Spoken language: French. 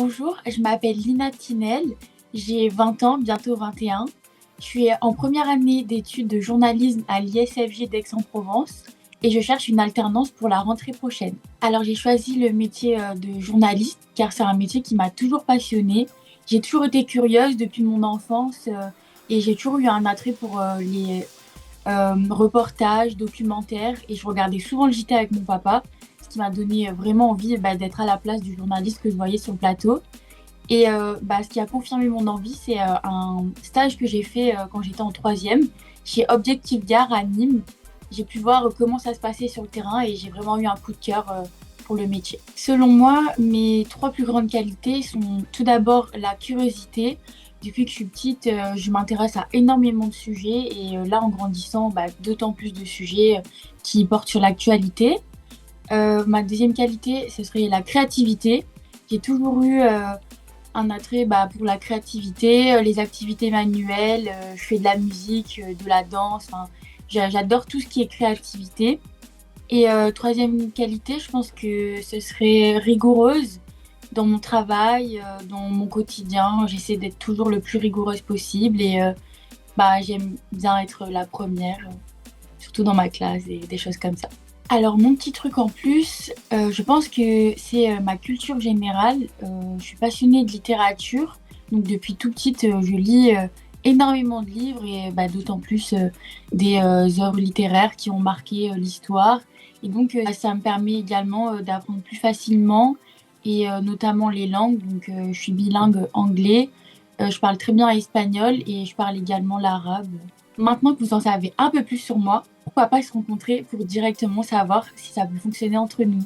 Bonjour, je m'appelle Lina Tinel, j'ai 20 ans, bientôt 21. Je suis en première année d'études de journalisme à l'ISFJ d'Aix-en-Provence et je cherche une alternance pour la rentrée prochaine. Alors j'ai choisi le métier de journaliste car c'est un métier qui m'a toujours passionnée. J'ai toujours été curieuse depuis mon enfance et j'ai toujours eu un attrait pour les reportages, documentaires et je regardais souvent le JT avec mon papa, ce qui m'a donné vraiment envie d'être à la place du journaliste que je voyais sur le plateau. Et ce qui a confirmé mon envie, c'est un stage que j'ai fait quand j'étais en troisième chez Objectif Gare à Nîmes. J'ai pu voir comment ça se passait sur le terrain et j'ai vraiment eu un coup de cœur pour le métier. Selon moi, mes trois plus grandes qualités sont tout d'abord la curiosité. Depuis que je suis petite, je m'intéresse à énormément de sujets et là, en grandissant, d'autant plus de sujets qui portent sur l'actualité. Ma deuxième qualité, ce serait la créativité. J'ai toujours eu un attrait pour la créativité, les activités manuelles, je fais de la musique, de la danse, enfin, j'adore tout ce qui est créativité. Et troisième qualité, je pense que ce serait rigoureuse dans mon travail, dans mon quotidien. J'essaie d'être toujours le plus rigoureuse possible et j'aime bien être la première, surtout dans ma classe et des choses comme ça. Alors, mon petit truc en plus, je pense que c'est ma culture générale. Je suis passionnée de littérature, donc depuis tout petite, je lis énormément de livres et d'autant plus des œuvres littéraires qui ont marqué l'histoire. Et donc, ça me permet également d'apprendre plus facilement et notamment les langues. Donc, je suis bilingue anglais, je parle très bien espagnol et je parle également l'arabe. Maintenant que vous en savez un peu plus sur moi, pourquoi pas se rencontrer pour directement savoir si ça peut fonctionner entre nous.